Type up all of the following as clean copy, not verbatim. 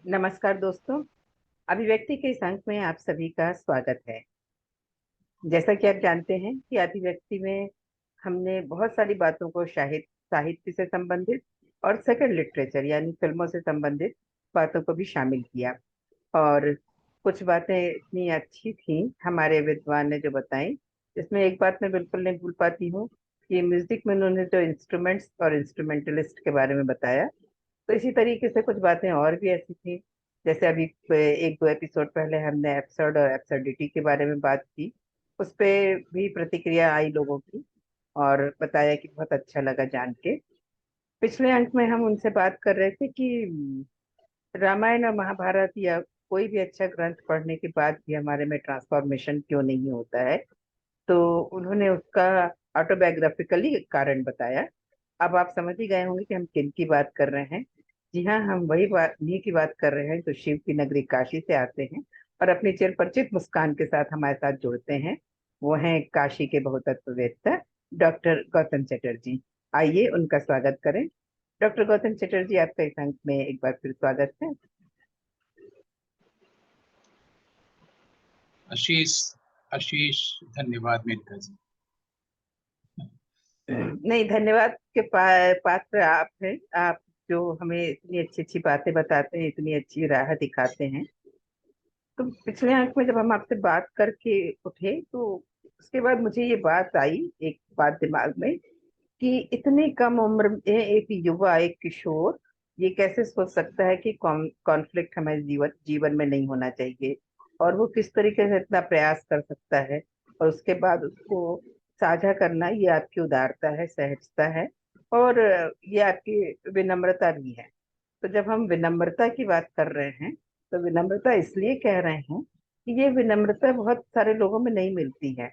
नमस्कार दोस्तों। अभिव्यक्ति के इस अंक में आप सभी का स्वागत है। जैसा कि आप जानते हैं कि अभिव्यक्ति में हमने बहुत सारी बातों को साहित्य से संबंधित और सेकंड लिटरेचर यानी फिल्मों से संबंधित बातों को भी शामिल किया। और कुछ बातें इतनी अच्छी थी हमारे विद्वान ने जो बताई, जिसमें एक बात मैं बिल्कुल नहीं भूल पाती हूँ कि म्यूजिक में उन्होंने जो इंस्ट्रूमेंट्स और इंस्ट्रूमेंटलिस्ट के बारे में बताया। तो इसी तरीके से कुछ बातें और भी ऐसी थी, जैसे अभी एक दो एपिसोड पहले हमने एब्सर्ड और एब्सर्डिटी के बारे में बात की। उस पे भी प्रतिक्रिया आई लोगों की और बताया कि बहुत अच्छा लगा जान के। पिछले अंक में हम उनसे बात कर रहे थे कि रामायण और महाभारत या कोई भी अच्छा ग्रंथ पढ़ने के बाद भी हमारे में ट्रांसफॉर्मेशन क्यों नहीं होता है। तो उन्होंने उसका ऑटोबायोग्राफिकली कारण बताया। अब आप समझ ही गए होंगे कि हम किन की बात कर रहे हैं। जी हाँ, हम वही बात उन्हीं की बात कर रहे हैं जो शिव की नगरी काशी से आते हैं और अपनी चिरपरिचित मुस्कान के साथ हमारे साथ जुड़ते हैं। वो हैं काशी के बहुतत्ववेत्ता डॉक्टर गौतम चटर्जी। आइए उनका स्वागत करें। डॉक्टर गौतम चटर्जी, आपका इस अंक में एक बार फिर स्वागत है। आशीष आशीष धन्यवाद मेनका जी। नहीं, धन्यवाद के पात्र आप हैं। आप जो हमें इतनी अच्छी अच्छी बातें बताते हैं, इतनी अच्छी राह दिखाते हैं। तो पिछले अंक में जब हम आपसे बात करके उठे तो उसके बाद मुझे ये बात आई, एक बात दिमाग में, कि इतनी कम उम्र में एक युवा, एक किशोर ये कैसे सोच सकता है कि कॉन्फ्लिक्ट हमारे जीवन जीवन में नहीं होना चाहिए, और वो किस तरीके से इतना प्रयास कर सकता है और उसके बाद उसको साझा करना। ये आपकी उदारता है, सहजता है, और ये आपकी विनम्रता भी है। तो जब हम विनम्रता की बात कर रहे हैं तो विनम्रता इसलिए कह रहे हैं कि ये विनम्रता बहुत सारे लोगों में नहीं मिलती है।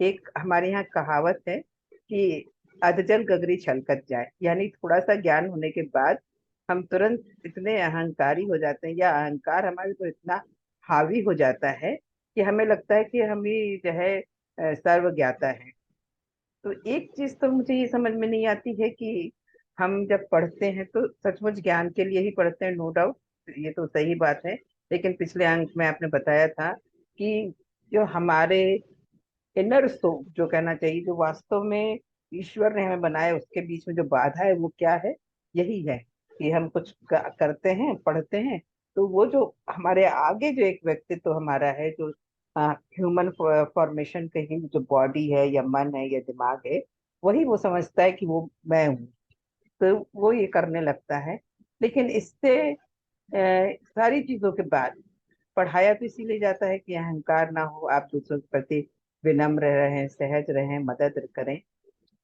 एक हमारे यहाँ कहावत है कि अधजल गगरी छलकत जाए, यानी थोड़ा सा ज्ञान होने के बाद हम तुरंत इतने अहंकारी हो जाते हैं, या अहंकार हमारे को इतना हावी हो जाता है कि हमें लगता है कि हम ही जो है सर्व ज्ञाता है। तो एक चीज तो मुझे ये समझ में नहीं आती है कि हम जब पढ़ते हैं तो सचमुच ज्ञान के लिए ही पढ़ते हैं, नो डाउट, ये तो सही बात है। लेकिन पिछले अंक में आपने बताया था कि जो हमारे इनर सोल, जो कहना चाहिए, जो वास्तव में ईश्वर ने हमें बनाया, उसके बीच में जो बाधा है वो क्या है? यही है कि हम कुछ करते हैं, पढ़ते हैं, तो वो जो हमारे आगे जो एक व्यक्तित्व हमारा है, जो ह्यूमन फॉर्मेशन का ही जो बॉडी है या मन है या दिमाग है, वही वो समझता है कि वो मैं हूँ। तो वो ये करने लगता है। लेकिन इससे सारी चीजों के बाद पढ़ाया तो इसीलिए जाता है कि अहंकार ना हो, आप दूसरों के प्रति विनम्र रहें, सहज रहें, मदद करें।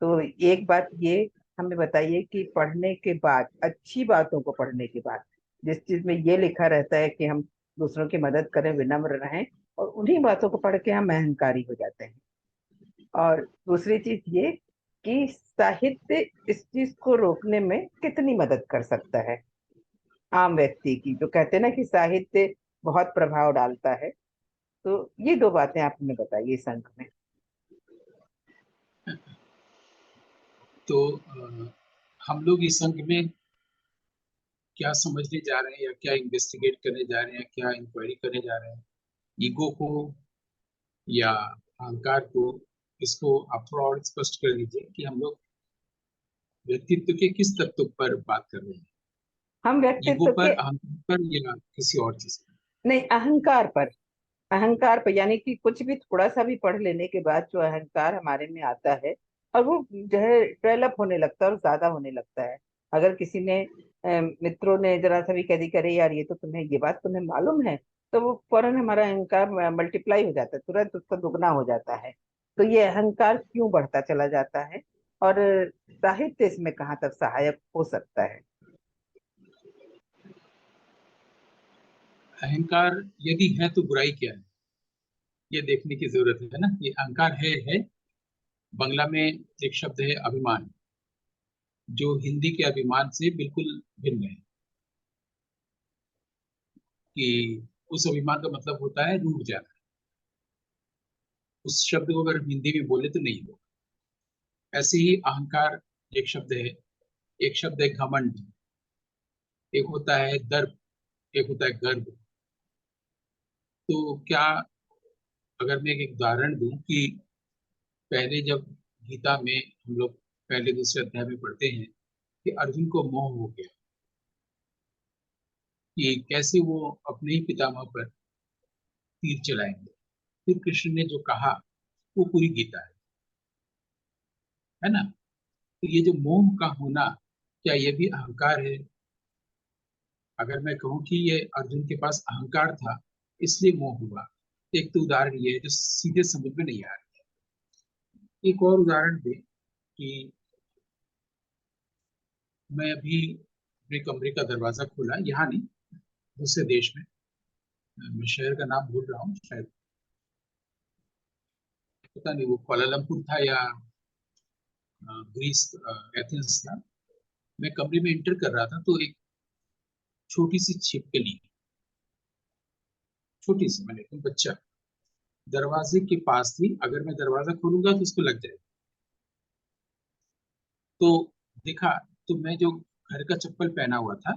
तो एक बात ये हमें बताइए कि पढ़ने के बाद, अच्छी बातों को पढ़ने के बाद, जिस चीज में ये लिखा रहता है कि हम दूसरों की मदद करें, विनम्र रहें, और उन्हीं बातों को पढ़ के हम अहंकारी हो जाते हैं। और दूसरी चीज ये कि साहित्य इस चीज को रोकने में कितनी मदद कर सकता है आम व्यक्ति की, जो कहते हैं ना कि साहित्य बहुत प्रभाव डालता है। तो ये दो बातें आप हमें बताइए इस अंक में। तो हम लोग इस अंक में क्या समझने जा रहे हैं या क्या इन्वेस्टिगेट करने जा रहे हैं, क्या इंक्वायरी करने जा रहे हैं? ईगो को या अहंकार को? इसको आप थोड़ा और स्पष्ट कर दीजिए कि हम लोग व्यक्तित्व के किस तत्व पर बात कर रहे हैं। हम ईगो व्यक्तित्व पर, के, अहंकार पर या किसी और चीज पर? नहीं, अहंकार पर। अहंकार पर यानी कि कुछ भी थोड़ा सा भी पढ़ लेने के बाद जो अहंकार हमारे में आता है, और वो जो है डेवलप होने लगता है और ज्यादा होने लगता है। अगर किसी ने मित्रों ने जरा सा भी कह दी, करे यार ये तो तुम्हें, ये बात तुम्हें मालूम है, तो वो फौरन हमारा अहंकार मल्टीप्लाई हो जाता है, तुरंत उसका दुगना हो जाता है। तो ये अहंकार क्यों बढ़ता चला जाता है, और साहित्य इसमें कहाँ तक सहायक हो सकता है? अहंकार यदि है तो बुराई क्या है, ये देखने की जरूरत है ना। ये अहंकार है। बांग्ला में एक शब्द है अभिमान, जो हिंदी के अभिमान से बिल्कुल भिन्न है। कि उस अभिमान का मतलब होता है रूठ जाना। उस शब्द को अगर हम हिंदी में बोले तो नहीं होगा। ऐसे ही अहंकार एक शब्द है। एक शब्द है घमंड, एक होता है दर्प, एक होता है गर्व। तो क्या, अगर मैं एक उदाहरण दूं कि पहले जब गीता में हम लोग पहले दूसरे अध्याय में पढ़ते हैं कि अर्जुन को मोह हो गया कि कैसे वो अपने ही पितामह पर तीर चलाएंगे। फिर कृष्ण ने जो कहा वो पूरी गीता है ना। तो ये जो मोह का होना, क्या ये भी अहंकार है? अगर मैं कहूँ कि ये अर्जुन के पास अहंकार था इसलिए मोह हुआ, एक तो उदाहरण ये है जो सीधे समझ में नहीं आ रहा। एक और उदाहरण दे कि मैं अभी अपने कमरे का दरवाजा खोला, यहाँ नहीं, दूसरे देश में, मैं शहर का नाम भूल रहा हूँ शायद, पता नहीं वो कोलालमपुर था या ग्रीस, एथेंस था। मैं कमरे में एंटर कर रहा था तो एक छोटी सी छिपकली, छोटी सी मैंने एक बच्चा दरवाजे के पास थी। अगर मैं दरवाजा खोलूंगा तो उसको लग जाएगा। तो देखा, तो मैं जो घर का चप्पल पहना हुआ था,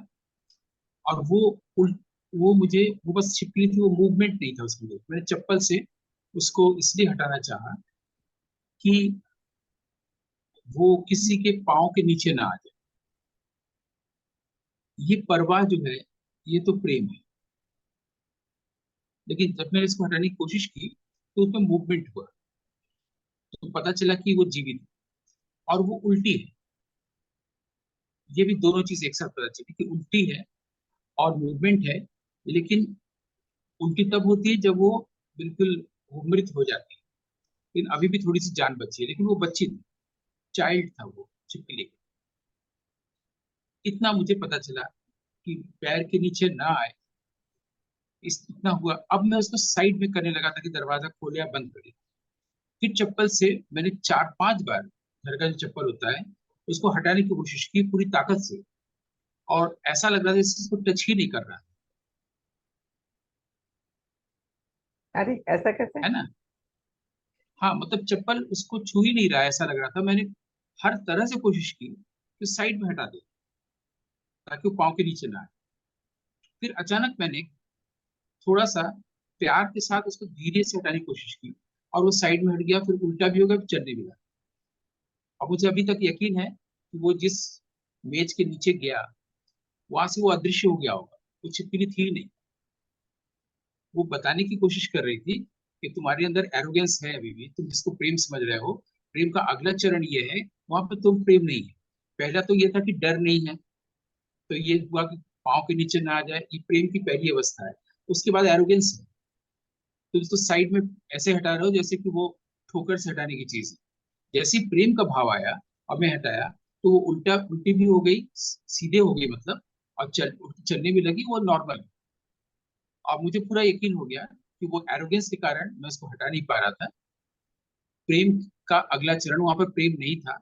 और वो मुझे, वो बस छिपकली थी, वो मूवमेंट नहीं था उसके लिए। मैंने चप्पल से उसको इसलिए हटाना चाहा कि वो किसी के पाँव के नीचे ना आ जाए। ये परवाह जो है, ये तो प्रेम है। लेकिन जब मैंने इसको हटाने की कोशिश की तो उसमें मूवमेंट हुआ, तो पता चला कि वो जीवित है और वो उल्टी है। ये भी दोनों चीज एक साथ पता चली कि उल्टी है और मूवमेंट है। लेकिन उल्टी तब होती है जब वो बिल्कुल वो मृत हो जाती है। लेकिन अभी भी थोड़ी सी जान बची है, लेकिन वो बच्ची थी, चाइल्ड था वो छिपकली। इतना मुझे पता चला कि पैर के नीचे ना आए, इस इतना हुआ। अब मैं उसको साइड में करने लगा था कि दरवाजा खोले या बंद करे। फिर चप्पल से मैंने 4-5 बार, घर का जो चप्पल होता है, उसको हटाने की कोशिश की पूरी ताकत से, और ऐसा लग रहा था जैसे इसको टच ही नहीं कर रहा अरे ऐसा कैसे? है ना। हाँ, मतलब चप्पल उसको छू ही नहीं रहा है, ऐसा लग रहा था। मैंने हर तरह से कोशिश की कि साइड में हटा दे ताकि वो पाँव के नीचे ना आए। फिर अचानक मैंने थोड़ा सा प्यार के साथ उसको धीरे से हटाने की कोशिश की, और वो साइड में हट गया। फिर उल्टा भी हो गया, फिर चलने भी लगा। और मुझे अभी तक यकीन है कि वो जिस मेज के नीचे गया, वहां से वो अदृश्य हो गया होगा। वो छिपकली थी ही नहीं। वो बताने की कोशिश कर रही थी कि तुम्हारे अंदर एरोगेंस है, अभी भी तुम जिसको प्रेम समझ रहे हो। प्रेम का अगला चरण ये है, वहां पर तुम प्रेम नहीं है। पहला तो ये था कि डर नहीं है, तो ये हुआ कि पाँव के नीचे ना आ जाए, ये प्रेम की पहली अवस्था है। उसके बाद एरोगेंस है, तुम इसको साइड में ऐसे हटा रहे हो जैसे कि वो ठोकर से हटाने की चीज है। जैसे ही प्रेम का भाव आया और मैं हटाया, तो वो उल्टा उल्टी भी हो गई, सीधे हो गई मतलब, और चलने भी लगी, वो नॉर्मल। और मुझे पूरा यकीन हो गया कि वो एरोगेंस के कारण मैं उसको हटा नहीं पा रहा था। प्रेम का अगला चरण, वहां पर प्रेम नहीं था।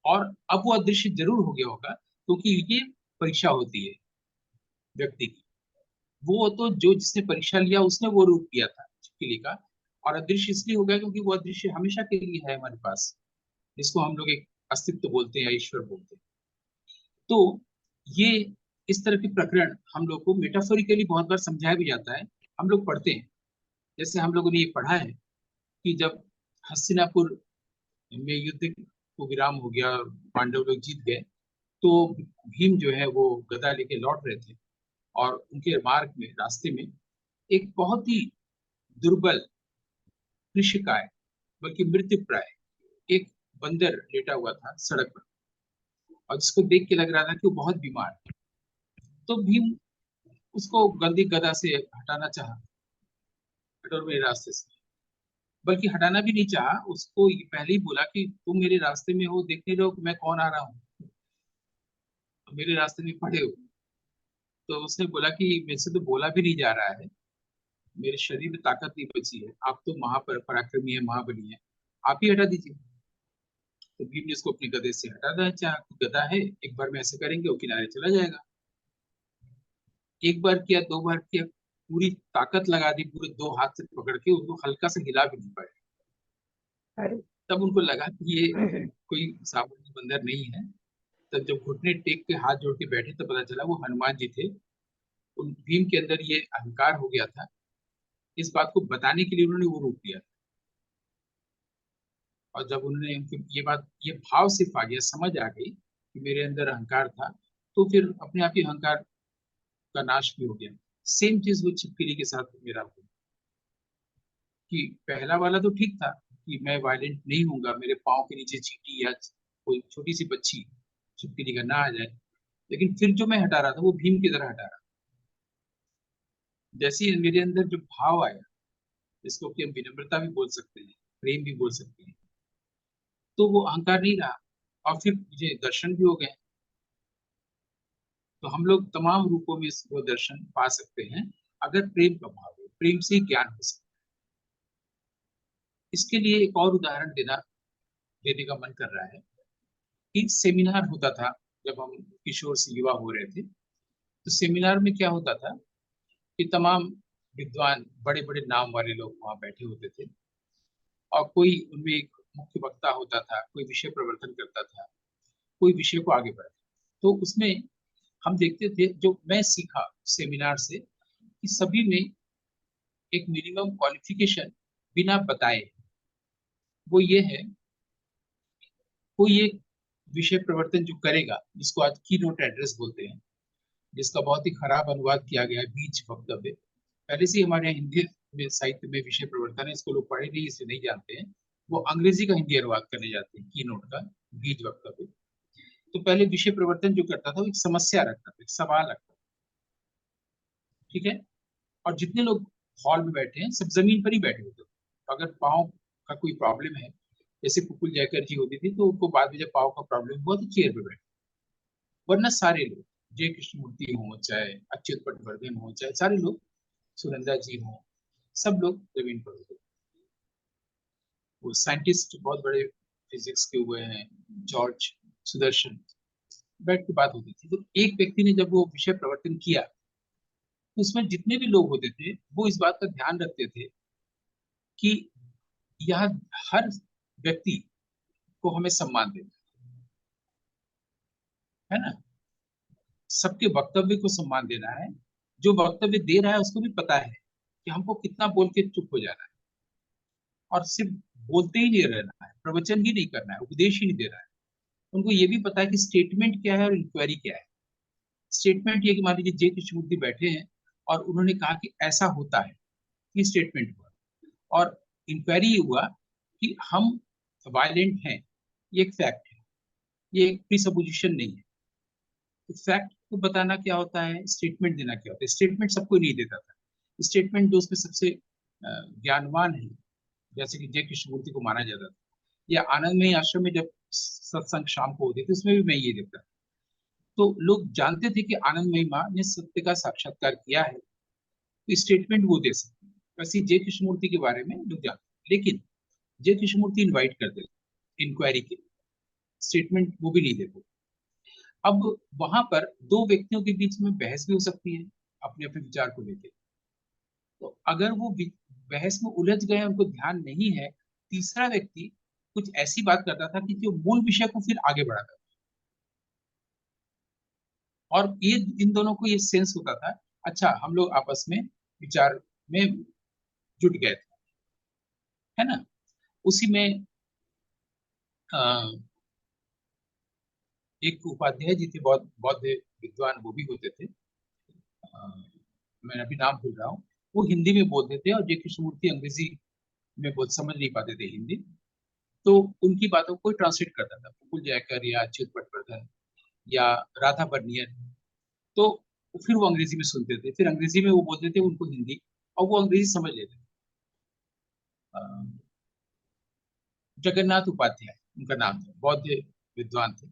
और अब वो अदृश्य जरूर हो गया होगा, क्योंकि ये परीक्षा होती है व्यक्ति की। वो तो जो जिसने परीक्षा लिया उसने वो रूप लिया था छिपकली का। और अदृश्य इसलिए हो गया क्योंकि वो अदृश्य हमेशा के लिए है हमारे पास, जिसको हम लोग एक अस्तित्व बोलते हैं या ईश्वर बोलते हैं। तो ये इस तरह के प्रकरण हम लोग को मेटाफोरिकली बहुत बार समझाया भी जाता है। हम लोग पढ़ते हैं, जैसे हम लोगों ने ये पढ़ा है कि जब हस्तिनापुर में युद्ध को विराम हो गया, पांडव लोग जीत गए, तो भीम जो है वो गदा लेके लौट रहे थे, और उनके मार्ग में, रास्ते में, एक बहुत ही दुर्बल, कृषिकाय, बल्कि मृत्यु प्राय एक बंदर लेटा हुआ था सड़क पर, और जिसको देख के लग रहा था कि वो बहुत बीमार है। तो भीम उसको गंदी गदा से हटाना चाहा, हटो मेरे रास्ते से। बल्कि हटाना भी नहीं चाहा, उसको ये पहले ही बोला कि तुम मेरे रास्ते में हो, देख नहीं रहे हो कि मैं कौन आ रहा हूँ, मेरे रास्ते में पड़े हो। तो उसने बोला कि मेरे से तो बोला भी नहीं जा रहा है, मेरे शरीर में ताकत नहीं बची है, आप तो पराक्रमी है, महाबली है, आप ही हटा दीजिए। तो भीम ने उसको अपनी गदे से हटाना चाहा। तो गदा है, एक बार में ऐसे करेंगे वो किनारे चला जाएगा। एक बार किया, 2 बार किया, पूरी ताकत लगा दी, पूरे 2 हाथ से पकड़ के उसको हल्का से हिला भी नहीं पाए। अरे तब उनको लगा कि ये कोई सामान्य बंदर नहीं है। तब जब घुटने टेक के हाथ जोड़ के बैठे, तो पता चला वो हनुमान जी थे। उन भीम के अंदर ये अहंकार हो गया था, इस बात को बताने के लिए उन्होंने वो रूप लिया। और जब उन्होंने ये बात, ये भाव सिर्फ आ गया, समझ आ गई कि मेरे अंदर अहंकार था, तो फिर अपने आप ही अहंकार का नाश भी हो गया। सेम चीज वो छिपकली के साथ मेरा हुआ कि पहला वाला तो ठीक था कि मैं वायलेंट नहीं हूंगा, मेरे पाँव के नीचे चींटी या कोई छोटी सी बच्ची छिपकली का ना आ जाए। लेकिन फिर जो मैं हटा रहा था वो भीम की तरह हटा रहा। जैसे ही मेरे अंदर जो भाव आया, जिसको कि हम विनम्रता भी बोल सकते हैं, प्रेम भी बोल सकते हैं, तो वो अहंकार नहीं रहा। और फिर मुझे दर्शन भी हो गए। तो हम लोग तमाम रूपों में वो दर्शन पा सकते हैं अगर प्रेम का भाव हो, प्रेम से ही ज्ञान हो सकता है। इसके लिए एक और उदाहरण देने का मन कर रहा है कि सेमिनार होता था जब हम किशोर से युवा हो रहे थे। तो सेमिनार में क्या होता था कि तमाम विद्वान, बड़े बड़े नाम वाले लोग वहां बैठे होते थे, और कोई उनमें एक मुख्य वक्ता होता था, कोई विषय प्रवर्तन करता था, कोई विषय को आगे बढ़ाता। तो उसमें हम देखते थे, जो मैं सीखा सेमिनार से, कि सभी में एक मिनिमम क्वालिफिकेशन बिना बताए, वो ये है, कोई एक विषय प्रवर्तन जो करेगा, जिसको आज की नोट एड्रेस बोलते हैं, जिसका बहुत ही खराब अनुवाद किया गया है, बीज वक्तव्य। पहले से ही हमारे यहाँ हिंदी में साहित्य में विषय प्रवर्तन है, इसको लोग पढ़े नहीं, इसलिए नहीं जानते हैं। वो अंग्रेजी का हिंदी अनुवाद करने जाते हैं, की नोट का बीज वक्तव्य। तो पहले विषय प्रवर्तन जो करता था वो एक समस्या रखता था, एक सवाल रखता था, ठीक है। और जितने लोग हॉल में बैठे हैं सब जमीन पर ही बैठे होते थे। तो अगर पाँव का कोई प्रॉब्लम है, जैसे कुकुल जयकर जी होती थी, तो उनको बाद में जब पाँव का प्रॉब्लम हुआ तो चेयर पे बैठे। वरना सारे लोग, जय कृष्णमूर्ति हो, चाहे अच्युत पटवर्धन हो, चाहे सारे लोग, सुनंदा जी हो, सब लोग जमीन पर होते। वो साइंटिस्ट बहुत बड़े फिजिक्स के हुए हैं, जॉर्ज सुदर्शन, बैठ के बात होती थी। तो एक व्यक्ति ने जब वो विषय प्रवर्तन किया, तो उसमें जितने भी लोग होते थे वो इस बात का ध्यान रखते थे कि यह हर व्यक्ति को हमें सम्मान देना है ना, सबके वक्तव्य को सम्मान देना है। जो वक्तव्य दे रहा है उसको भी पता है कि हमको कितना बोल के चुप हो जाना है, और सिर्फ बोलते ही नहीं रहना है, प्रवचन ही नहीं करना है, उपदेश ही नहीं दे रहा है। उनको ये भी पता है कि स्टेटमेंट क्या है और इंक्वायरी क्या है। स्टेटमेंट ये कि मान लीजिए जय कृष्णमूर्ति बैठे हैं और उन्होंने कहा कि ऐसा होता है, ये स्टेटमेंट हुआ। और इंक्वायरी ये हुआ कि हम वायलेंट हैं, ये एक फैक्ट है, ये एक प्रीसपोजिशन नहीं है। तो फैक्ट को बताना क्या होता है, स्टेटमेंट देना क्या होता है। स्टेटमेंट सबको नहीं देता था। स्टेटमेंट जो उसमें सबसे ज्ञानवान है, जैसे कि जय कृष्णमूर्ति को माना जाता था, या आनंदमयी आश्रम में जब सत्संग शाम को होती थी, उसमें भी मैं ये देखता था। तो लोग जानते थे कि आनंदमयी माँ ने सत्य का साक्षात्कार किया है, तो स्टेटमेंट वो दे सकते हैं। वैसे जय कृष्णमूर्ति के बारे में लोग जानते, लेकिन जय कृष्णमूर्ति इनवाइट करते थे इंक्वायरी के, स्टेटमेंट वो भी नहीं देते। अब वहां पर दो व्यक्तियों के बीच में बहस भी हो सकती है अपने अपने विचार को लेकर। तो अगर वो बहस में उलझ गए, उनको ध्यान नहीं है, तीसरा व्यक्ति कुछ ऐसी बात करता था कि जो मूल विषय को फिर आगे बढ़ाता था। और ये इन दोनों को ये सेंस होता था, अच्छा हम लोग आपस में विचार में जुट गए थे, है ना। उसी में अ, एक उपाध्याय जी थे, बहुत बौद्ध विद्वान वो भी होते थे। मैं अभी नाम भूल रहा हूँ। वो हिंदी में बोलते थे और जय कृष्णमूर्ति अंग्रेजी में बहुत समझ नहीं पाते थे हिंदी। तो उनकी बातों को ट्रांसलेट करता था, मुकुल जयकर या अच्युत पटवर्धन या राधा बर्नियर। तो फिर वो अंग्रेजी में सुनते थे, फिर अंग्रेजी में वो बोलते थे उनको हिंदी, और वो अंग्रेजी समझ लेते थे। अ, जगन्नाथ उपाध्याय उनका नाम था, बौद्ध विद्वान थे।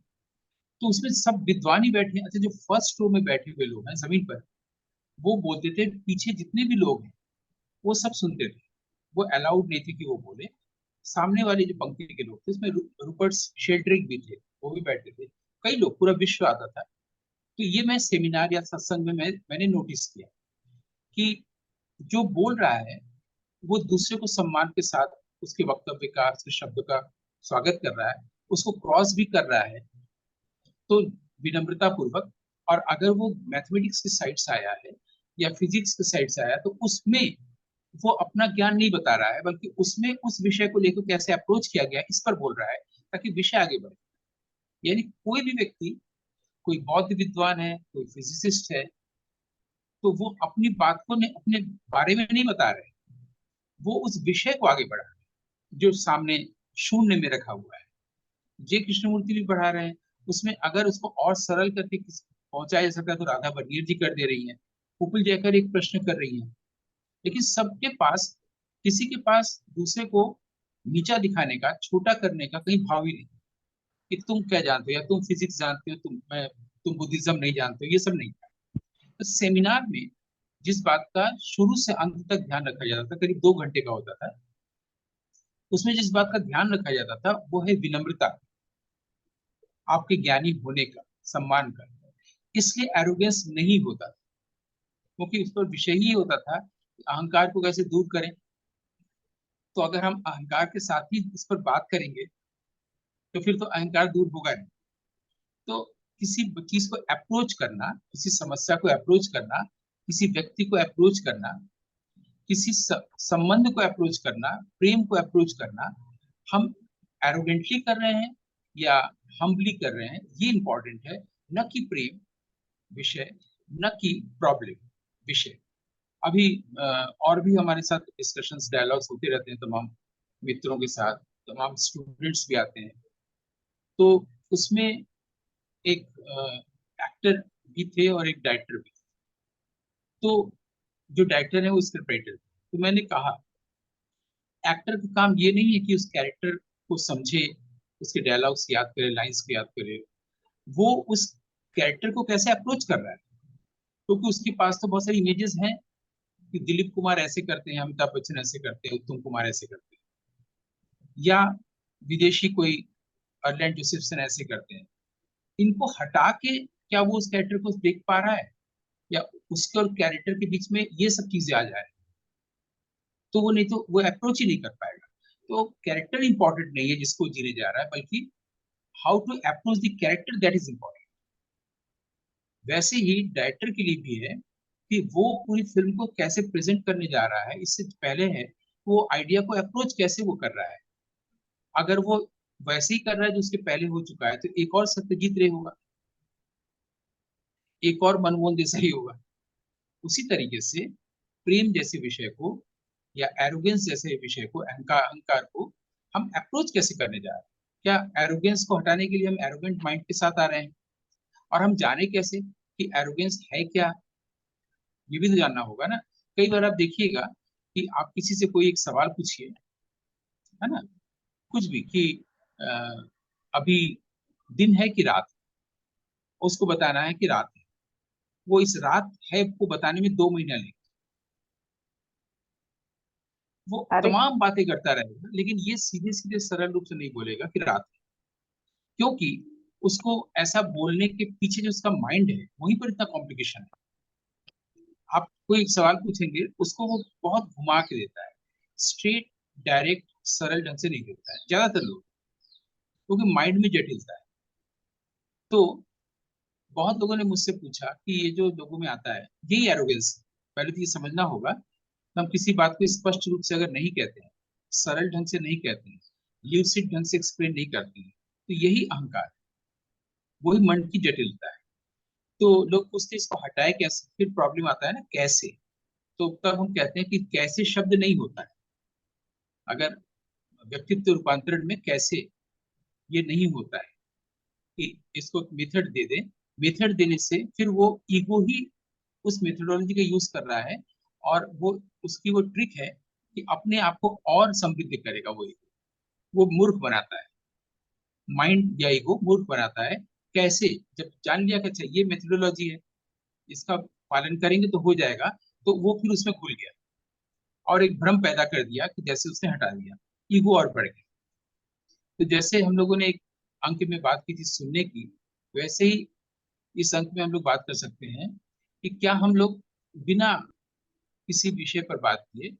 तो उसमें सब विद्वान ही बैठे हैं। अच्छा, जो फर्स्ट रो में बैठे हुए लोग हैं जमीन पर, वो बोलते थे, पीछे जितने भी लोग हैं वो सब सुनते थे। वो अलाउड नहीं थे कि वो बोले। सामने वाले जो पंक्ति के लोग थे, उसमें रूपर्ट शेल्ड्रिक भी थे, वो भी बैठे थे। कई लोग, पूरा विश्व आता था। तो ये मैं सेमिनार या सत्संग में मैंने नोटिस किया कि जो बोल रहा है वो दूसरे को सम्मान के साथ उसके वक्तव्य का, उसके शब्द का स्वागत कर रहा है, उसको क्रॉस भी कर रहा है, तो विनम्रता पूर्वक। और अगर वो मैथमेटिक्स की साइड से आया है या फिजिक्स के साइड से आया, तो उसमें वो अपना ज्ञान नहीं बता रहा है, बल्कि उसमें उस विषय को लेकर कैसे अप्रोच किया गया इस पर बोल रहा है, ताकि विषय आगे बढ़े। यानी कोई भी व्यक्ति, कोई बौद्ध विद्वान है, कोई फिजिसिस्ट है, तो वो अपनी बात को अपने बारे में नहीं बता रहे, वो उस विषय को आगे बढ़ा रहे हैं जो सामने शून्य में रखा हुआ है। जे कृष्णमूर्ति भी पढ़ा रहे हैं, उसमें अगर उसको और सरल करके पहुंचाया जा सकता है तो राधा बनियर जी कर दे रही है, उपल जयकर एक प्रश्न कर रही है। लेकिन सबके पास, किसी के पास दूसरे को नीचा दिखाने का, छोटा करने का कहीं भाव ही नहीं, कि तुम क्या जानते हो, या तुम फिजिक्स जानते हो, तुम बुद्धिज्म नहीं जानते हो, ये सब नहीं। तो सेमिनार में जिस बात का शुरू से अंत तक ध्यान रखा जाता था, करीब 2 घंटे का होता था, उसमें जिस बात का ध्यान रखा जाता था वो है विनम्रता, आपके ज्ञानी होने का, सम्मान का। इसलिए एरोगेंस नहीं होता, क्योंकि उस पर विषय ही होता था कि अहंकार को कैसे दूर करें। तो अगर हम अहंकार के साथ ही इस पर बात करेंगे तो फिर तो अहंकार दूर होगा नहीं। तो किसी चीज को अप्रोच करना, किसी समस्या को अप्रोच करना, किसी व्यक्ति को अप्रोच करना, किसी संबंध को अप्रोच करना, प्रेम को अप्रोच करना, हम एरोगेंटली कर रहे हैं या हम्बली कर रहे हैं, ये इंपॉर्टेंट है, न कि प्रेम विषय, न कि प्रॉब्लम विषय। अभी और भी हमारे साथ डिस्कशंस, डायलॉग्स होते रहते हैं तमाम मित्रों के साथ, तमाम स्टूडेंट्स भी आते हैं। तो उसमें एक एक्टर भी थे और एक डायरेक्टर भी। तो जो डायरेक्टर है वो स्क्रिप्ट राइटर, तो मैंने कहा एक्टर का काम ये नहीं है कि उस कैरेक्टर को समझे, उसके डायलॉग्स याद करे, लाइंस को याद करे, वो उस कैरेक्टर को कैसे अप्रोच कर रहा है। क्योंकि उसके पास तो बहुत सारी इमेजेस हैं कि दिलीप कुमार ऐसे करते हैं, अमिताभ बच्चन ऐसे करते हैं, उत्तम कुमार ऐसे करते हैं, या विदेशी कोई अर्लेंड जोसेफसन ऐसे करते हैं। इनको हटा के क्या वो उस कैरेक्टर को देख पा रहा है, या उसके और कैरेक्टर के बीच में ये सब चीजें आ जाए, तो वो नहीं, तो वो अप्रोच ही नहीं कर पाएगा। तो कैरेक्टर इंपॉर्टेंट नहीं है जिसको जीने जा रहा है, बल्कि how to approach the character, that is important. वैसे ही डायरेक्टर के लिए भी है कि वो पूरी फिल्म को कैसे प्रेजेंट करने जा रहा है, इससे पहले है वो आइडिया को अप्रोच कैसे वो कर रहा है। अगर वो वैसे ही कर रहा है जो उसके पहले हो चुका है, तो एक और सत्यजीत रे होगा, एक और मनमोहन देसाई होगा। उसी तरीके से प्रेम जैसे विषय को, या एरोगेंस जैसे विषय को, अहंकार अहंकार को हम अप्रोच कैसे करने जा रहे हैं। क्या एरोगेंस को हटाने के लिए हम एरोगेंट माइंड के साथ आ रहे हैं, और हम जाने कैसे कि एरोगेंस है क्या, ये भी तो जानना होगा ना। कई बार आप देखिएगा कि आप किसी से कोई एक सवाल पूछिए, है ना, कुछ भी, कि अ, अभी दिन है कि रात, उसको बताना है कि रात है। वो इस रात है को बताने में 2 महीना लगेगा, वो अरे तमाम बातें करता रहेगा, लेकिन ये सीधे सीधे सरल रूप से नहीं बोलेगा कि रात है। क्योंकि उसको ऐसा बोलने के पीछे जो उसका माइंड है, वहीं पर इतना कॉम्प्लिकेशन है। आप कोई एक सवाल पूछेंगे, उसको वो बहुत घुमा के देता है, स्ट्रेट डायरेक्ट सरल ढंग से नहीं देता है ज्यादातर लोग, क्योंकि माइंड में जटिलता है। तो बहुत लोगों ने मुझसे पूछा कि ये जो लोगों में आता है, यही एरोगेंस है। पहले तो ये समझना होगा कि हम किसी बात को स्पष्ट रूप से अगर नहीं कहते हैं, सरल ढंग से नहीं कहते हैं, ल्यूसिड ढंग से एक्सप्लेन नहीं करते हैं, तो यही अहंकार है, वही मन की जटिलता है। तो लोग पूछते हैं इसको हटाए कैसे, फिर प्रॉब्लम आता है ना कैसे। तो तब हम कहते हैं कि कैसे शब्द नहीं होता है। अगर व्यक्तित्व रूपांतरण में कैसे, ये नहीं होता है कि इसको मेथड दे दे, मेथड देने से फिर वो ईगो ही उस मेथोडोलॉजी का यूज कर रहा है, और वो उसकी वो ट्रिक है कि अपने आप को और समृद्ध करेगा। वो मूर्ख बनाता है, माइंड या ईगो मूर्ख बनाता है। कैसे, जब जान लिया कि अच्छा ये मेथोडोलॉजी है, इसका पालन करेंगे तो हो जाएगा, तो वो फिर उसमें खुल गया और एक भ्रम पैदा कर दिया कि जैसे उसने हटा दिया, ईगो और बढ़ गया। तो जैसे हम लोगों ने एक अंक में बात की थी सुनने की, वैसे ही इस अंक में हम लोग बात कर सकते हैं कि क्या हम लोग बिना किसी विषय पर बात किए,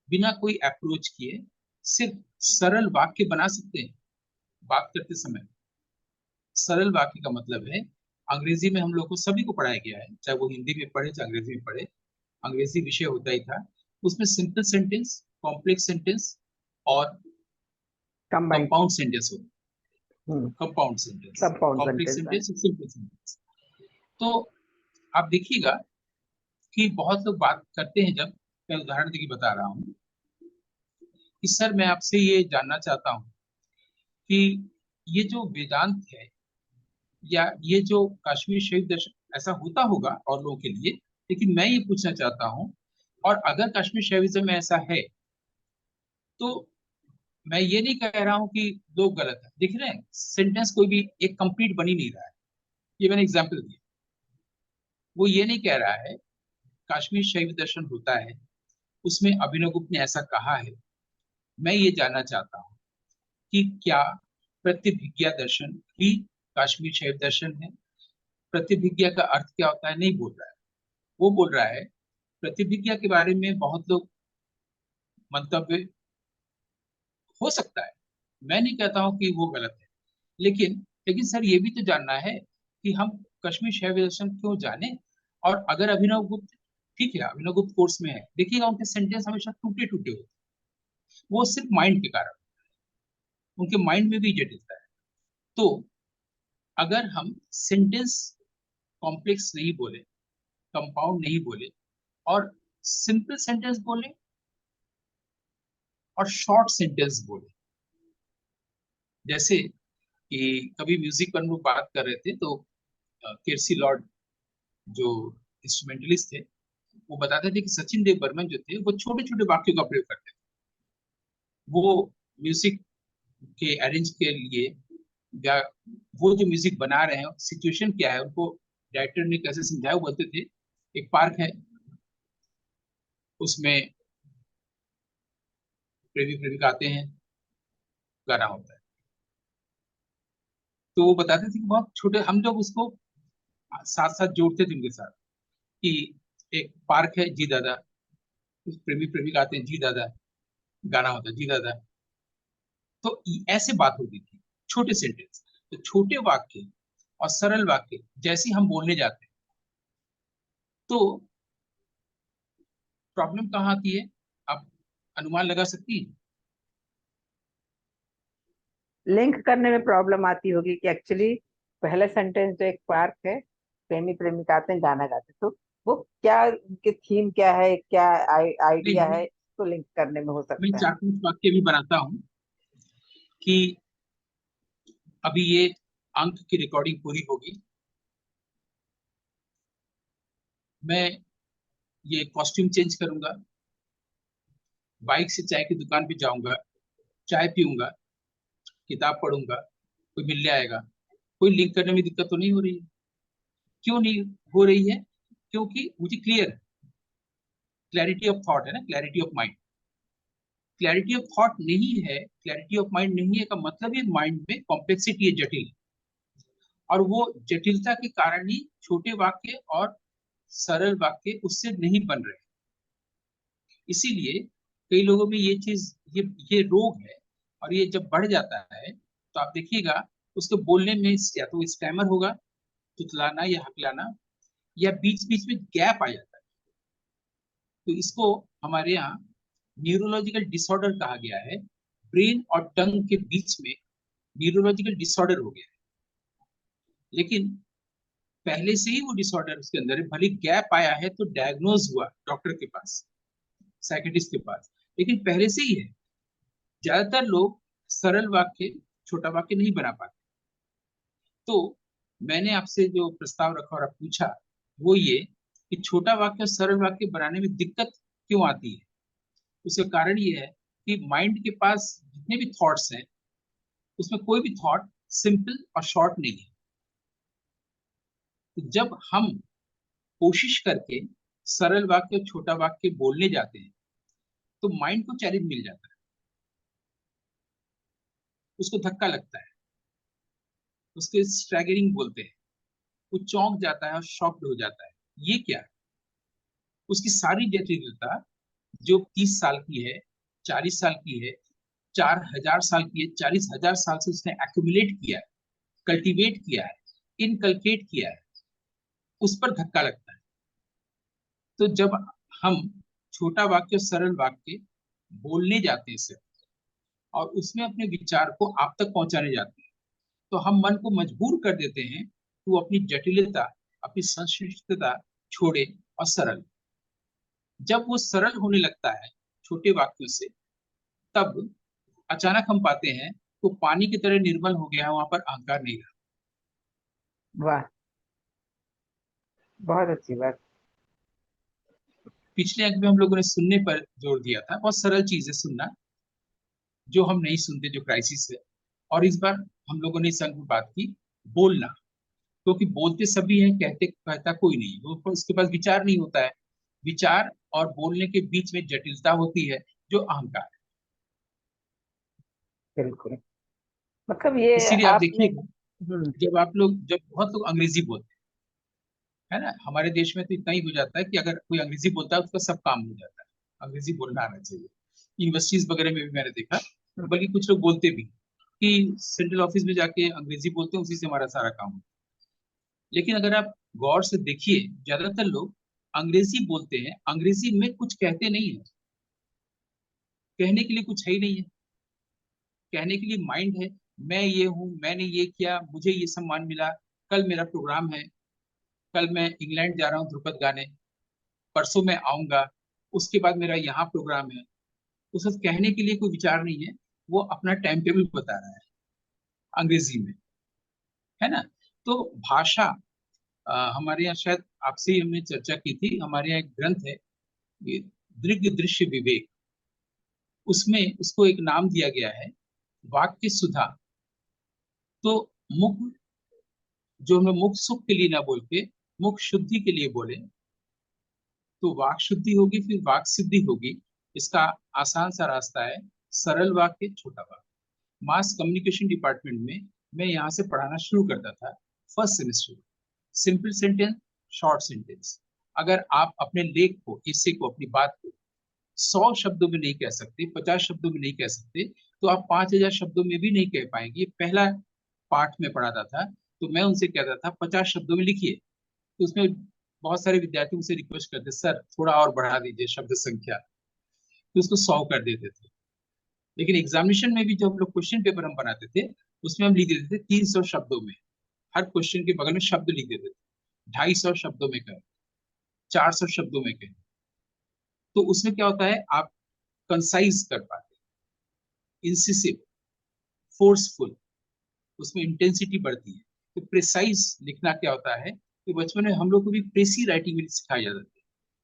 बिना कोई अप्रोच किए, सिर्फ सरल वाक्य बना सकते हैं बात करते समय। सरल वाक्य का मतलब है अंग्रेजी में हम लोग को सभी को पढ़ाया गया है, चाहे वो हिंदी में पढ़े चाहे अंग्रेजी में पढ़े, अंग्रेजी विषय होता ही था। उसमें सिंपल सेंटेंस, कॉम्प्लेक्स सेंटेंस और कंबाइंड। कंपाउंड सेंटेंस होता है। Compound sentence, compound complex sentence है। सेंटेंस और सिंपल सेंटेंस। तो आप देखिएगा कि बहुत लोग बात करते हैं, जब मैं उदाहरण देके बता रहा हूँ कि सर मैं आपसे ये जानना चाहता हूँ कि ये जो वेदांत है या ये जो काश्मीर शहीद दर्शन, ऐसा होता होगा और लोगों के लिए, लेकिन मैं ये पूछना चाहता हूँ, और अगर कश्मीर शैविज्म में ऐसा है तो मैं ये नहीं कह रहा हूँ कि लोग गलत है। देख रहे हैं सेंटेंस कोई भी एक कंप्लीट बन ही नहीं रहा है। ये मैंने एग्जाम्पल दिया। वो ये नहीं कह रहा है कश्मीर शैव दर्शन होता है, उसमें अभिनव गुप्त ने ऐसा कहा है। मैं ये जानना चाहता हूँ कि क्या प्रतिभिज्ञा दर्शन ही कश्मीर शैव दर्शन है? प्रतिभिज्ञा का अर्थ क्या होता है नहीं बोल रहा है। वो बोल रहा है प्रतिभिज्ञा के बारे में बहुत लोग मंतव्य हो सकता है, मैं नहीं कहता हूं कि वो गलत है, लेकिन लेकिन सर ये भी तो जानना है कि हम कश्मीर शैव दर्शन क्यों जाने। और अगर अभिनव गुप्त, ठीक है अभिनव गुप्त कोर्स में है, देखिएगा उनके सेंटेंस हमेशा टूटे टूटे होते हैं। वो सिर्फ माइंड के कारण, उनके माइंड में भी जटिलता है। तो अगर हम सेंटेंस कॉम्प्लेक्स नहीं बोले, कंपाउंड नहीं बोले, और सिंपल सेंटेंस बोले और शॉर्ट सेंटेंस बोले, जैसे कि कभी म्यूजिक पर हम लोग बात कर रहे थे तो केरसी लॉर्ड जो इंस्ट्रूमेंटलिस्ट थे, वो बताते थे कि सचिन देव बर्मन जो थे वो छोटे छोटे वाक्यों का प्रयोग करते थे। वो म्यूजिक के अरेंज के लिए, या वो जो म्यूजिक बना रहे हैं सिचुएशन क्या है उनको डायरेक्टर ने कैसे समझाया, वो बोलते थे एक पार्क है, उसमें प्रेमी प्रेमिका आते हैं, गाना होता है। तो वो बताते थे कि बहुत छोटे, हम लोग उसको साथ साथ जोड़ते थे उनके साथ, कि एक पार्क है जी दादा, उस प्रेमी प्रेमिका आते हैं जी दादा, गाना होता है जी दादा। तो ऐसे बात होती थी, छोटे सेंटेंस। तो छोटे वाक्य और सरल वाक्य जैसे ही हम बोलने जाते हैं तो प्रॉब्लम कहाँ आती है, आप अनुमान लगा सकती हैं? लिंक करने में प्रॉब्लम आती होगी कि एक्चुअली पहला सेंटेंस जो एक पार्क है, प्रेमी प्रेमिका आते हैं, गाना गाते हैं, तो वो क्या, उनके थीम क्या है, क्या आइडिया नहीं, है, तो लिंक करने में हो मैं सकता है। चार पांच वाक्य भी बनाता हूँ कि अभी ये अंक की रिकॉर्डिंग पूरी होगी, मैं ये कॉस्ट्यूम चेंज करूंगा, बाइक से चाय की दुकान पे जाऊंगा, चाय पीऊंगा, किताब पढ़ूंगा, कोई मिलने आएगा, कोई लिंक करने में दिक्कत तो नहीं हो रही है? क्यों नहीं हो रही है? क्योंकि मुझे क्लियर है, क्लैरिटी ऑफ थॉट है ना, clarity of mind. Clarity of thought नहीं है, क्लैरिटी ऑफ माइंड नहीं है का मतलब ये माइंड में कॉम्प्लेक्सिटी है, जटिल। और वो जटिलता के कारण ही छोटे वाक्य और सरल वाक्य उससे नहीं बन रहे। इसीलिए कई लोगों में ये चीज, ये रोग है। और ये जब बढ़ जाता है तो आप देखिएगा उसके बोलने में या तो स्टैमर होगा, तुतलाना या हकलाना, या बीच बीच में गैप आ जाता है। तो इसको हमारे यहाँ न्यूरोलॉजिकल डिसऑर्डर कहा गया है। ब्रेन और टंग के बीच में न्यूरोलॉजिकल डिसऑर्डर हो गया है, लेकिन पहले से ही वो डिसऑर्डर उसके अंदर है। भले गैप आया है तो डायग्नोज हुआ डॉक्टर के पास, साइकेट्रिस्ट के पास, लेकिन पहले से ही है। ज्यादातर लोग सरल वाक्य, छोटा वाक्य नहीं बना पाते। तो मैंने आपसे जो प्रस्ताव रखा और आप पूछा वो ये कि छोटा वाक्य और सरल वाक्य बनाने में दिक्कत क्यों आती है। उसका कारण ये है कि माइंड के पास जितने भी थॉट्स हैं उसमें कोई भी थॉट सिंपल और शॉर्ट नहीं है। तो जब हम कोशिश करके सरल वाक्य और छोटा वाक्य बोलने जाते हैं तो माइंड को चैलेंज मिल जाता है, उसको धक्का लगता है, उसके स्ट्रैगरिंग बोलते हैं, वो चौंक जाता है और शॉक्ड हो जाता है। ये क्या है? उसकी सारी जटिलता जो 30 साल की है, 40 साल की है, 4,000 साल की है, 40,000 साल से उसने एक्यूमुलेट किया है, कल्टीवेट किया है, इनकलकेट किया है उस पर धक्का लगता है। तो जब हम छोटा वाक्य सरल वाक्य बोलने जाते हैं सिर्फ, और उसमें अपने विचार को आप तक पहुंचाने जाते हैं, तो हम मन को मजबूर कर देते हैं कि वो अपनी जटिलता, अपनी संश्लिष्टता छोड़े और सरल। जब वो सरल होने लगता है छोटे वाक्यों से, तब अचानक हम पाते हैं तो पानी की तरह निर्मल हो गया है, वहां पर अहंकार नहीं रहा। वाह, बहुत अच्छी बात। पिछले अंक में हम लोगों ने सुनने पर जोर दिया था, बहुत सरल चीज है सुनना, जो हम नहीं सुनते, जो क्राइसिस है। और इस बार हम लोगों ने इस अंक में बात की बोलना, क्योंकि बोलते सभी हैं, कहते कहता कोई नहीं, वो उसके पास विचार नहीं होता है। विचार और बोलने के बीच में जटिलता होती है, जो अहंकार है। बिल्कुल, मतलब ये इसीलिए आप आपने। देखिएगा, जब बहुत लोग अंग्रेजी बोलते हैं, है ना, हमारे देश में तो इतना ही हो जाता है कि अगर कोई अंग्रेजी बोलता है उसका सब काम हो जाता है। अंग्रेजी बोलना आना चाहिए। यूनिवर्सिटीज वगैरह में भी मैंने देखा, बल्कि कुछ लोग बोलते भी कि सेंट्रल ऑफिस में जाके अंग्रेजी बोलते हैं, उसी से हमारा सारा काम होता है। लेकिन अगर आप गौर से देखिए, ज्यादातर लोग अंग्रेजी बोलते हैं, अंग्रेजी में कुछ कहते नहीं है, कहने के लिए कुछ है ही नहीं है। कहने के लिए माइंड है, मैं ये हूँ, मैंने ये किया, मुझे ये सम्मान मिला, कल मेरा प्रोग्राम है, कल मैं इंग्लैंड जा रहा हूँ ध्रुपद गाने, परसों मैं आऊंगा, उसके बाद मेरा यहाँ प्रोग्राम है। उस वक्त कहने के लिए कोई विचार नहीं है, वो अपना टाइम टेबल बता रहा है अंग्रेजी में, है ना। तो भाषा, हमारे यहाँ शायद आपसे ही हमने चर्चा की थी, हमारे यहाँ एक ग्रंथ है, ये दृग्य दृश्य विवेक, उसमें उसको एक नाम दिया गया है वाक्य सुधा। तो मुख, जो हमें मुख सुख के लिए ना बोल के मुख शुद्धि के लिए बोले, तो वाक शुद्धि होगी, फिर वाक सिद्धि होगी। इसका आसान सा रास्ता है सरल वाक्य छोटा वाक्य। मास कम्युनिकेशन डिपार्टमेंट में मैं यहाँ से पढ़ाना शुरू करता था first semester. Simple sentence, short sentence. अगर आप अपने लेख को, हिस्से को, अपनी बात को 100 शब्दों में नहीं कह सकते, 50 शब्दों में नहीं कह सकते, तो आप 5,000 शब्दों में भी नहीं कह पाएंगे। ये पहला पाठ में पढ़ाता था, तो मैं उनसे कहता था 50 शब्दों में लिखिए। तो उसमें बहुत सारे विद्यार्थी मुझसे रिक्वेस्ट करते, सर थोड़ा और बढ़ा दीजिए शब्द संख्या, तो उसको 100 कर देते थे। लेकिन एग्जामिनेशन में भी जब हम लोग क्वेश्चन पेपर हम बनाते थे, उसमें हम लिख देते थे 300 शब्दों में। हर क्वेश्चन के बगल में शब्द लिख देते थे, 250 शब्दों में कहें, 400 शब्दों में कहें। तो उसमें क्या होता है, आप कंसाइज कर पाते, इंसिसिव, फोर्सफुल, उसमें इंटेंसिटी बढ़ती है। तो प्रिसाइज लिखना क्या होता है, कि बचपन में हम लोग को भी प्रेसी राइटिंग में सिखाया जाता था।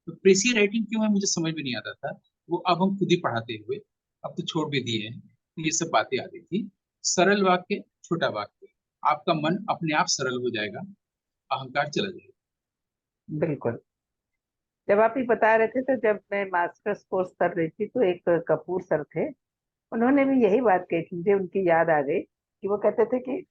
तो प्रेसी राइटिंग क्यों है मुझे समझ में नहीं आता था, वो अब हम खुद ही पढ़ाते हुए, अब तो छोड़ भी दिए हैं, तो ये सब बातें आती थी। सरल वाक्य, छोटा वाक्य, आपका मन अपने आप सरल हो जाएगा, अहंकार चला जाएगा। बिल्कुल। जब आप ये बता रहे थे, तो जब मैं मास्टर्स कोर्स कर रही थी, तो एक कपूर सर थे, उन्होंने भी यही बात कही थी, मुझे उनकी याद आ गई कि वो कहते थे कि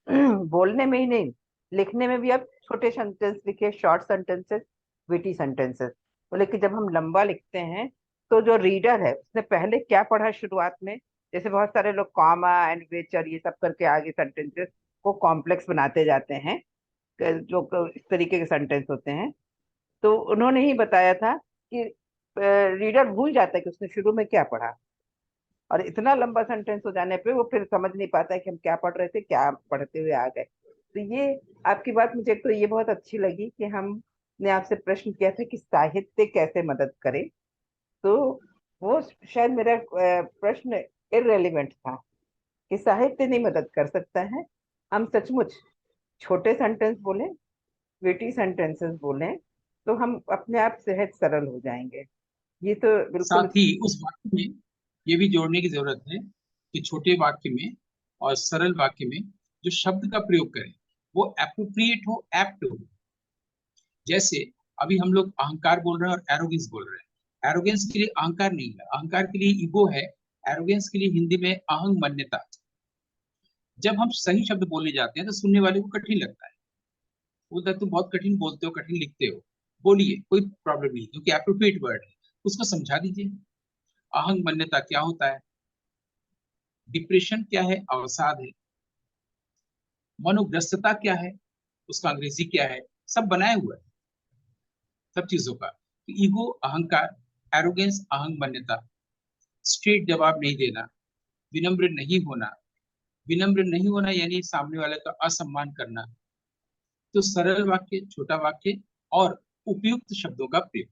बोलने में ही नहीं, लिखने में भी आप छोटे सेंटेंस लिखिए, शॉर्ट सेंटेंसेस, विटी सेंटेंसेस। बोले कि जब हम लंबा लिखते हैं, तो जो रीडर है उसने पहले क्या पढ़ा शुरुआत में, जैसे बहुत सारे लोग कॉमा एंड वेचर ये सब करके आगे सेंटेंसेस को कॉम्प्लेक्स बनाते जाते हैं, जो इस तरीके के सेंटेंस होते हैं। तो उन्होंने ही बताया था कि रीडर भूल जाता है कि उसने शुरू में क्या पढ़ा, और इतना लंबा सेंटेंस हो जाने पे वो फिर समझ नहीं पाता है कि हम क्या पढ़ रहे थे, क्या पढ़ते हुए आ गए। तो ये आपकी बात मुझे तो ये बहुत अच्छी लगी कि हमने आपसे प्रश्न किया था कि साहित्य कैसे मदद करे। तो वो शायद मेरा प्रश्न इररेलेवेंट था कि साहित्य नहीं मदद कर सकता है, हम सचमुच छोटे सेंटेंस बोलें, विटी सेंटेंसेस बोलें, तो हम अपने आप सहज सरल हो जाएंगे। ये तो बिल्कुल। साथ ही उस वाक्य में ये भी जोड़ने की जरूरत है कि छोटे वाक्य में और सरल वाक्य में जो शब्द का प्रयोग करें, वो एप्रोप्रिएट हो, एप्ट हो। जैसे अभी हम लोग अहंकार बोल रहे हैं और एरोगेंस बोल रहे हैं। एरोगेंस के लिए अहंकार नहीं है, अहंकार के लिए ईगो है। एरोगेंस के लिए हिंदी में अहंग मन्यता। जब हम सही शब्द बोलने जाते हैं तो सुनने वाले को कठिन लगता है, बोलता है तुम बहुत कठिन बोलते हो, कठिन लिखते हो। बोलिए, कोई प्रॉब्लम नहीं, क्योंकि एप्रोप्रिएट वर्ड है, उसको समझा दीजिए। अहंग मन्यता क्या होता है, डिप्रेशन क्या है, अवसाद है। मनोग्रस्तता क्या है, उसका अंग्रेजी क्या है, सब बनाया हुआ है सब चीजों का। ईगो अहंकार, एरोगेंस अहंग मान्यता, स्ट्रेट जवाब नहीं देना, विनम्र नहीं होना, विनम्र नहीं होना यानी सामने वाले का असम्मान करना। तो सरल वाक्य, छोटा वाक्य और उपयुक्त शब्दों का प्रयोग।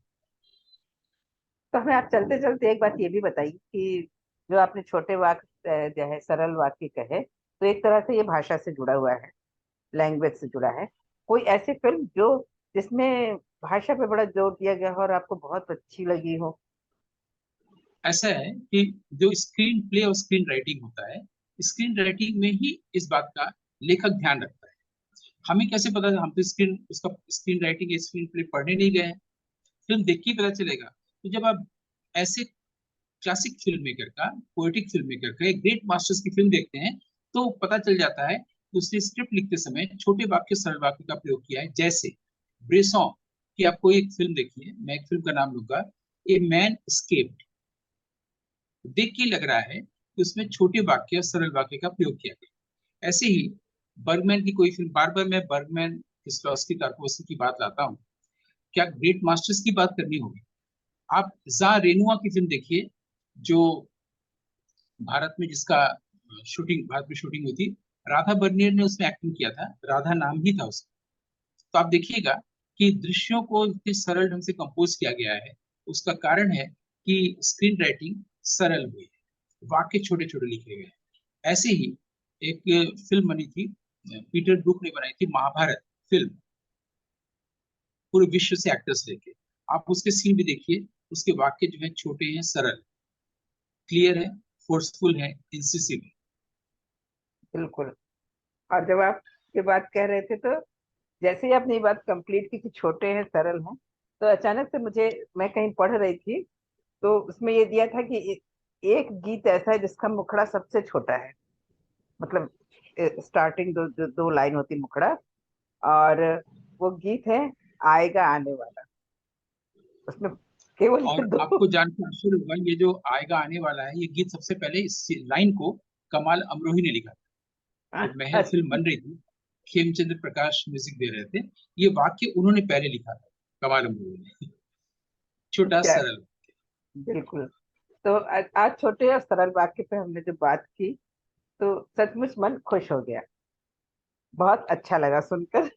तो हमें आप चलते चलते एक बात ये भी बताइए कि जो आपने छोटे वाक्य जो है सरल वाक्य कहे, तो एक तरह से ये भाषा से जुड़ा हुआ है, लैंग्वेज से जुड़ा है। कोई ऐसी फिल्म जो जिसमें भाषा पे बड़ा जोर दिया गया हो और आपको बहुत अच्छी लगी हो? ऐसा है कि जो स्क्रीन प्ले और स्क्रीन राइटिंग होता है, स्क्रीन राइटिंग में ही इस बात का लेखक ध्यान रखता है। हमें कैसे पता, हम तो स्क्रीन उसका स्क्रीन राइटिंग या स्क्रीन प्ले पढ़ने नहीं गए हैं, फिल्म देख के ही पता चलेगा। तो जब आप ऐसे क्लासिक फिल्म मेकर का, पोएटिक फिल्म मेकर का, एक ग्रेट मास्टर्स की फिल्म देखते हैं, तो पता चल जाता है कि उसने स्क्रिप्ट लिखते समय छोटे वाक्य सरल वाक्य का प्रयोग किया है। जैसे ब्रेसॉन की आप कोई एक फिल्म देखिए, मैं एक फिल्म का नाम लूंगा, ए मैन एस्केप्ड। देख के लग रहा है कि उसमें छोटे वाक्य और सरल वाक्य का प्रयोग किया गया। ऐसे ही बर्गमैन की कोई फिल्म, बार बार मैं बर्गमैन, किस्लॉवस्की, टार्कोवस्की की बात लाता हूँ, क्या ग्रेट मास्टर्स की बात करनी होगी। आप जा रेनुआ की फिल्म देखिए, जो भारत में जिसका शूटिंग, भारत में शूटिंग हुई थी, राधा बर्नियर ने उसमें एक्टिंग किया था, राधा नाम ही था उसका। तो आप देखिएगा कि दृश्यों को इतने सरल ढंग से कंपोज किया गया है। उसका कारण है कि स्क्रीन राइटिंग सरल हुई है, वाक्य छोटे छोटे लिखे गए हैं। ऐसे ही एक फिल्म बनी थी, पीटर ब्रूक ने बनाई थी, महाभारत फिल्म, पूरे विश्व से एक्टर्स लेके। आप उसके सीन भी देखिए, उसके वाक्य जो है छोटे हैं, सरल, क्लियर है, फोर्सफुल है, इंसिसिव है। बिल्कुल। और जब आप ये बात कह रहे थे, तो जैसे ही आपने ये बात कंप्लीट की कि छोटे हैं सरल हैं, तो अचानक से मुझे, मैं कहीं पढ़ रही थी, तो उसमें ये दिया था कि एक गीत ऐसा है जिसका मुखड़ा सबसे छोटा है। मतलब स्टार्टिंग दो लाइन होती मुखड़ा, और वो गीत है आएगा आने वाला। उसमें केवल ये और दो। आपको जानकर आश्चर्य होगा, ये जो आएगा आने वाला है, ये गीत सबसे पहले इस लाइन को कमाल अमरोही ने लिखा था। जब महल फिल्म बन रही थी, खेमचंद्र प्रकाश म्यूजिक दे रहे थे, ये वाक्य उन्होंने पहले लिखा था, कमाल अमरोही ने। छोटा क्या, सरल। बिल्कुल। तो आज छोटे और सरल वाक्य पे हमने जो बात की, तो सचमुच मन खुश हो गया, बहुत अच्छा लगा सुनकर।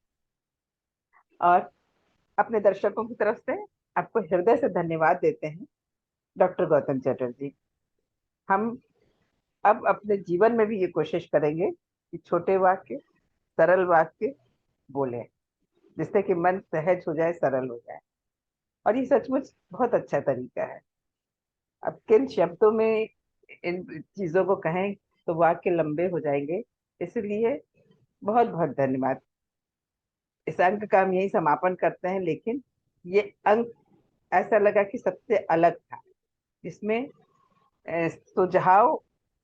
और अपने दर्शकों की तरफ से आपको हृदय से धन्यवाद देते हैं, डॉक्टर गौतम चटर्जी। हम अब अपने जीवन में भी ये कोशिश करेंगे कि छोटे वाक्य, सरल वाक्य बोलें, जिससे कि मन सहज हो जाए, सरल हो जाए। और ये सचमुच बहुत अच्छा तरीका है। अब किन शब्दों में इन चीजों को कहें तो वाक्य लंबे हो जाएंगे, इसलिए बहुत बहुत धन्यवाद। इस अंक का हम यही समापन करते हैं, लेकिन ये अंक ऐसा लगा कि सबसे अलग था, जिसमें सुझाव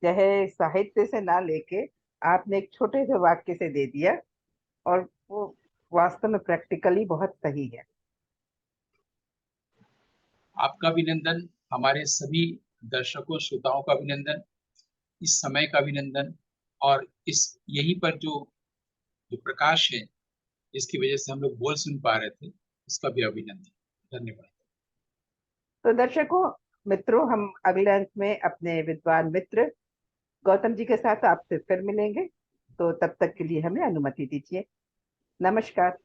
चाहे साहित्य से ना लेके आपने एक छोटे से वाक्य से दे दिया, और वो वास्तव में प्रैक्टिकली बहुत सही है। आपका अभिनंदन, हमारे सभी दर्शकों श्रोताओं का अभिनंदन, इस समय का अभिनंदन, और इस यहीं पर जो जो प्रकाश है, जिसकी वजह से हम लोग बोल सुन पा रहे थे, उसका भी अभिनंदन। धन्यवाद। तो दर्शकों, मित्रों, हम अगले अंक में अपने विद्वान मित्र गौतम जी के साथ आपसे फिर मिलेंगे। तो तब तक के लिए हमें अनुमति दीजिए। नमस्कार।